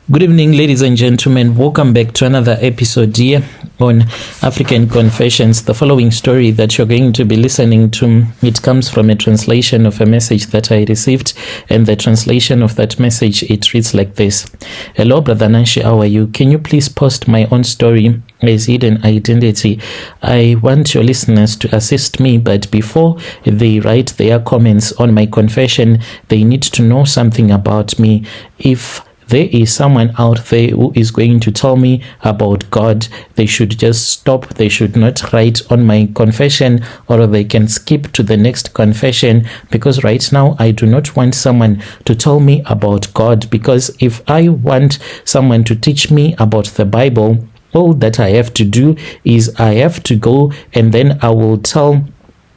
Good evening, ladies and gentlemen. Welcome back to another episode here on African Confessions. The following story that you're going to be listening to, it comes from a translation of a message that I received, and the translation of that message, it reads like this. Hello, Brother Nanshi, how are you? Can you please post my own story as hidden identity? I want your listeners to assist me, but before they write their comments on my confession, they need to know something about me. If there is someone out there who is going to tell me about God, they should just stop. They should not write on my confession, or they can skip to the next confession, because right now I do not want someone to tell me about God, because if I want someone to teach me about the Bible, all that I have to do is I have to go and then I will tell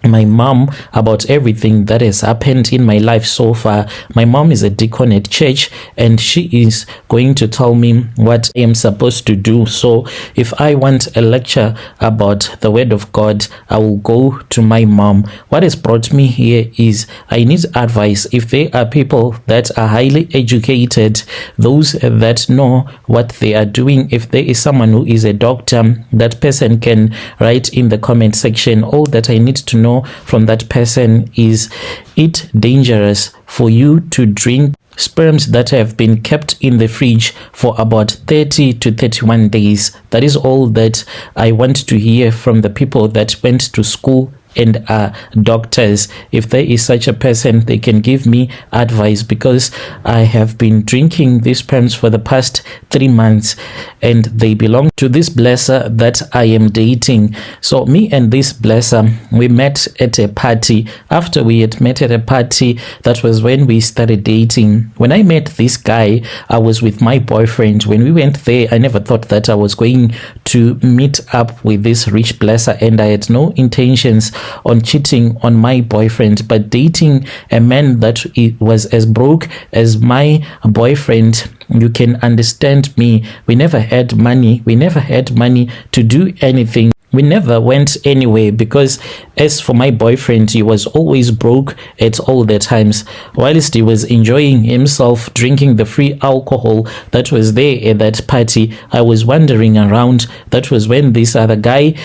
my mom about everything that has happened in my life so far. My mom is a deacon at church, and she is going to tell me what I am supposed to do. So if I want a lecture about the word of God, I will go to my mom. What has brought me here is I need advice. If there are people that are highly educated, those that know what they are doing, if there is someone who is a doctor, that person can write in the comment section. All that I need to know from that person is it dangerous for you to drink sperms that have been kept in the fridge for about 30 to 31 days. That is all that I want to hear from the people that went to school and are doctors. If there is such a person, they can give me advice, because I have been drinking these sperms for the past 3 months and they belong to this blesser that I am dating. So me and this blesser, we met at a party. After we had met at a party, that was when we started dating. When I met this guy, I was with my boyfriend. When we went there, I never thought that I was going to meet up with this rich blesser, and I had no intentions on cheating on my boyfriend, but dating a man that was as broke as my boyfriend, you can understand me. We never had money. We never had money to do anything. We never went anywhere, because as for my boyfriend, he was always broke at all the times. Whilst he was enjoying himself drinking the free alcohol that was there at that party, I was wandering around. That was when this other guy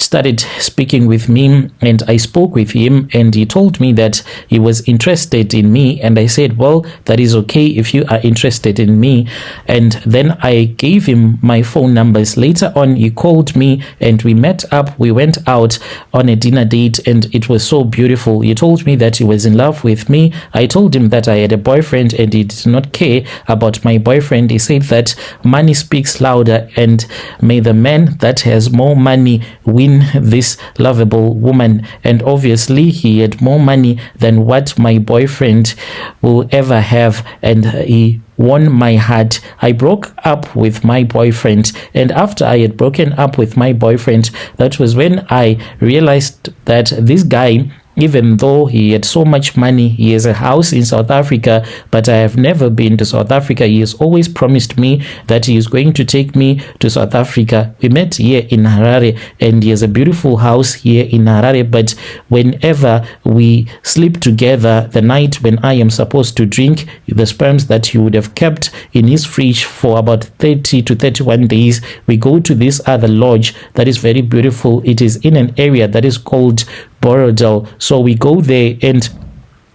started speaking with me, and I spoke with him, and he told me that he was interested in me, and I said, well, that is okay if you are interested in me. And then I gave him my phone numbers. Later on, he called me and we met up. We went out on a dinner date, and it was so beautiful. He told me that he was in love with me. I told him that I had a boyfriend and he did not care about my boyfriend. He said that money speaks louder, and may the man that has more money win this lovable woman. And obviously he had more money than what my boyfriend will ever have, and he won my heart. I broke up with my boyfriend, and after I had broken up with my boyfriend, that was when I realized that this guy, even though he had so much money, he has a house in South Africa, but I have never been to South Africa. He has always promised me that he is going to take me to South Africa. We met here in Harare, and he has a beautiful house here in Harare, but whenever we sleep together, the night when I am supposed to drink the sperms that he would have kept in his fridge for about 30 to 31 days, we go to this other lodge that is very beautiful. It is in an area that is called Borodale. So we go there, and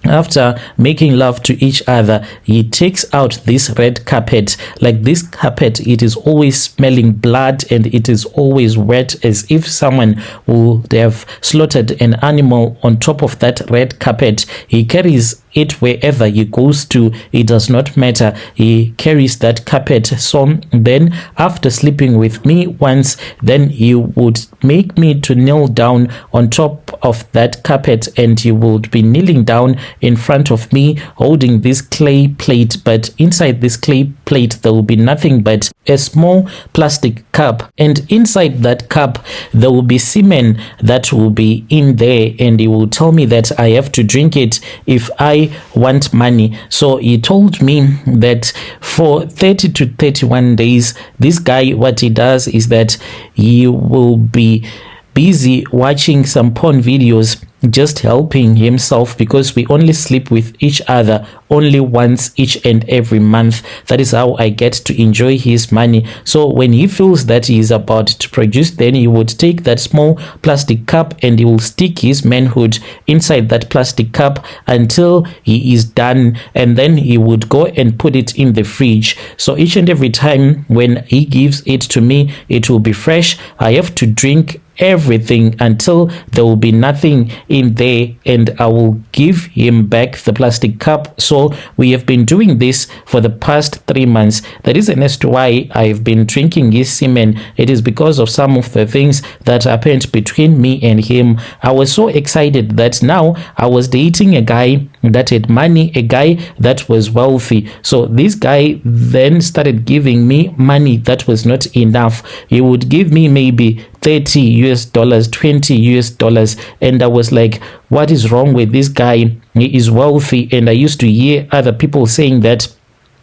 after making love to each other, he takes out this red carpet. Like this carpet, it is always smelling blood, and it is always wet, as if someone would have slaughtered an animal on top of that red carpet. He carries it wherever he goes to. It does not matter. He carries that carpet. So then after sleeping with me once, then he would make me to kneel down on top of that carpet, and he would be kneeling down in front of me holding this clay plate, but inside this clay plate there will be nothing but a small plastic cup, and inside that cup there will be semen that will be in there, and he will tell me that I have to drink it if I want money. So he told me that for 30 to 31 days, this guy, what he does is that he will be busy watching some porn videos just helping himself, because we only sleep with each other only once each and every month. That is how I get to enjoy his money. So when he feels that he is about to produce, then he would take that small plastic cup and he will stick his manhood inside that plastic cup until he is done, and then he would go and put it in the fridge. So each and every time when he gives it to me, it will be fresh. I have to drink everything until there will be nothing in there, and I will give him back the plastic cup. So we have been doing this for the past 3 months. The reason as to why I've been drinking his semen, it is because of some of the things that happened between me and him. I was so excited that now I was dating a guy that had money, a guy that was wealthy. So this guy then started giving me money that was not enough. He would give me maybe $30 US, $20 US, and I was like, what is wrong with this guy? He is wealthy. And I used to hear other people saying that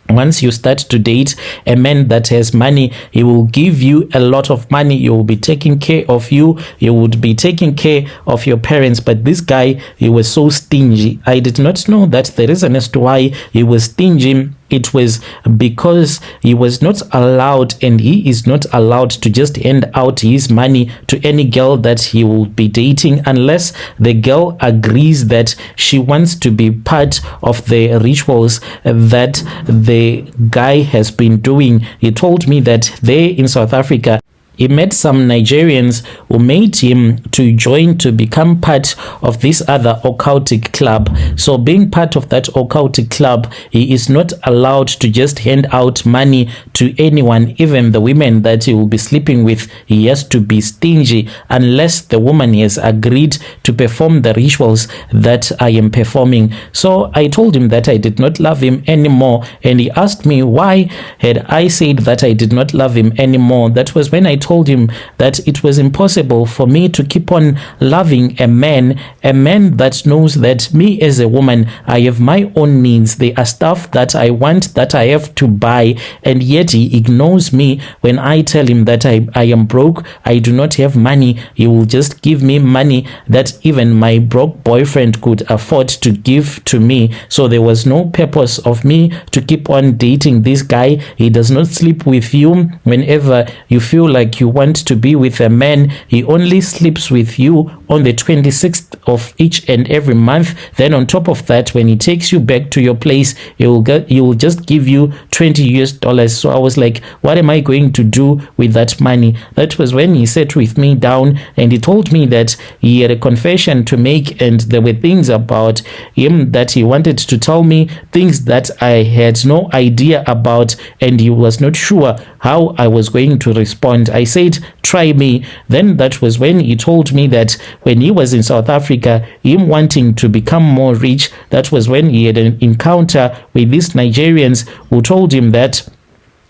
once you start to date a man that has money, he will give you a lot of money. You will be taking care of you. You would be taking care of your parents. But this guy, he was so stingy. I did not know that the reason as to why he was stingy, it was because he was not allowed, and he is not allowed to just hand out his money to any girl that he will be dating unless the girl agrees that she wants to be part of the rituals that the guy has been doing. He told me that there in South Africa, he met some Nigerians who made him to join to become part of this other occultic club. So being part of that occultic club, he is not allowed to just hand out money to anyone, even the women that he will be sleeping with. He has to be stingy unless the woman has agreed to perform the rituals that I am performing. So I told him that I did not love him anymore, and he asked me why had I said that I did not love him anymore. That was when I told him that it was impossible for me to keep on loving a man that knows that me as a woman, I have my own needs. There are stuff that I want that I have to buy, and yet he ignores me when I tell him that I am broke, I do not have money. He will just give me money that even my broke boyfriend could afford to give to me. So there was no purpose of me to keep on dating this guy. He does not sleep with you whenever you feel like you want to be with a man. He only sleeps with you on the 26th of each and every month. Then on top of that, when he takes you back to your place, he will just give you $20 US. So I was like, what am I going to do with that money? That was when he sat with me down and he told me that he had a confession to make, and there were things about him that he wanted to tell me, things that I had no idea about, and he was not sure how I was going to respond. I said, try me. Then that was when he told me that when he was in South Africa, him wanting to become more rich, that was when he had an encounter with these Nigerians who told him that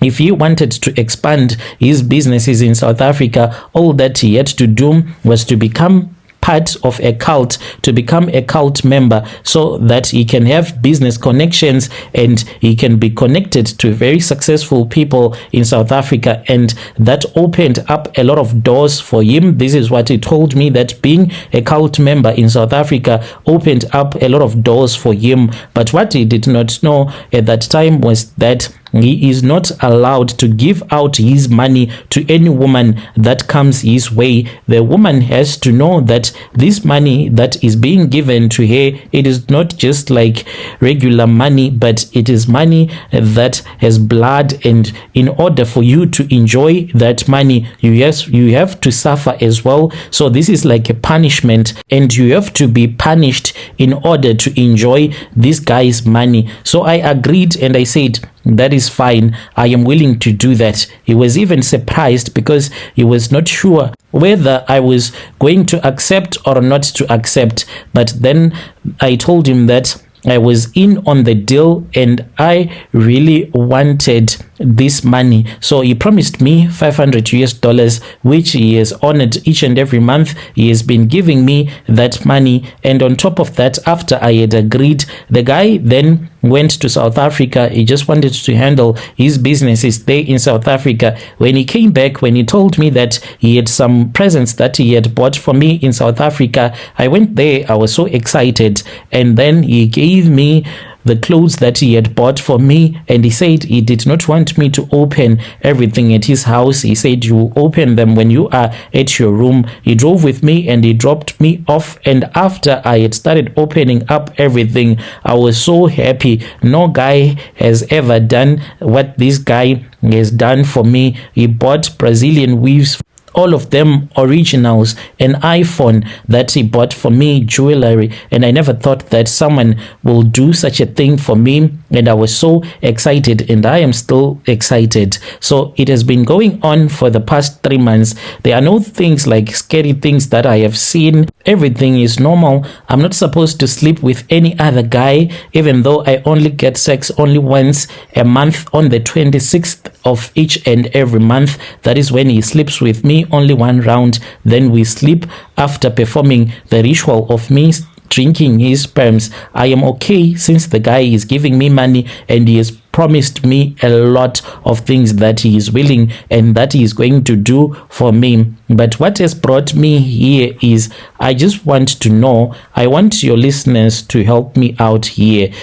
if he wanted to expand his businesses in South Africa, all that he had to do was to become part of a cult, to become a cult member, so that he can have business connections and he can be connected to very successful people in South Africa. And that opened up a lot of doors for him. This is what he told me, that being a cult member in South Africa opened up a lot of doors for him. But what he did not know at that time was that he is not allowed to give out his money to any woman that comes his way. The woman has to know that this money that is being given to her, it is not just like regular money, but it is money that has blood. And in order for you to enjoy that money, you have to suffer as well. So this is like a punishment, and you have to be punished in order to enjoy this guy's money. So I agreed and I said, that is fine, I am willing to do that. He was even surprised because he was not sure whether I was going to accept or not to accept. But then I told him that I was in on the deal and I really wanted this money. So he promised me $500, which he has honored each and every month. He has been giving me that money, and on top of that, after I had agreed, the guy then went to South Africa. He just wanted to handle his businesses there in South Africa. When he came back, when he told me that he had some presents that he had bought for me in South Africa, I went there. I was so excited, and then he gave me the clothes that he had bought for me, and he said he did not want me to open everything at his house. He said, you open them when you are at your room. He drove with me and he dropped me off, and after I had started opening up everything, I was so happy. No guy has ever done what this guy has done for me. He bought Brazilian weaves, all of them originals, an iPhone that he bought for me, jewelry, and I never thought that someone will do such a thing for me, and I was so excited, and I am still excited. So it has been going on for the past 3 months. There are no things like scary things that I have seen. Everything is normal. I'm not supposed to sleep with any other guy, even though I only get sex only once a month on the 26th of each and every month. That is when he sleeps with me, only one round. Then we sleep after performing the ritual of me drinking his sperms. I am okay since the guy is giving me money and he has promised me a lot of things that he is willing and that he is going to do for me. But what has brought me here is I just want to know, I want your listeners to help me out here.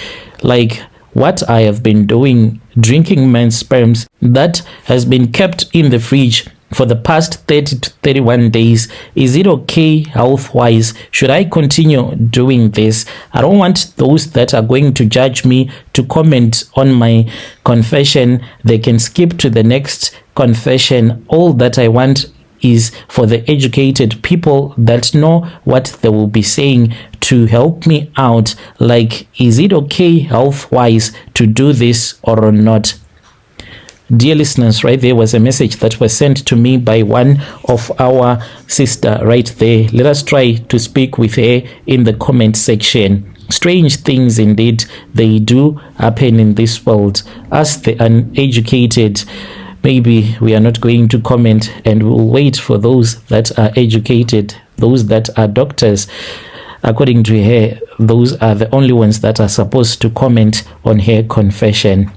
Like what I have been doing, drinking men's sperms that has been kept in the fridge for the past 30 to 31 days. Is it okay health-wise? Should I continue doing this? I don't want those that are going to judge me to comment on my confession. They can skip to the next confession. All that I want is for the educated people that know what they will be saying to help me out. Like, is it okay health-wise to do this or not? Dear listeners, right there was a message that was sent to me by one of our sister right there. Let us try to speak with her in the comment section. Strange things indeed, they do happen in this world. As the uneducated, maybe we are not going to comment, and we'll wait for those that are educated, those that are doctors. According to her, those are the only ones that are supposed to comment on her confession.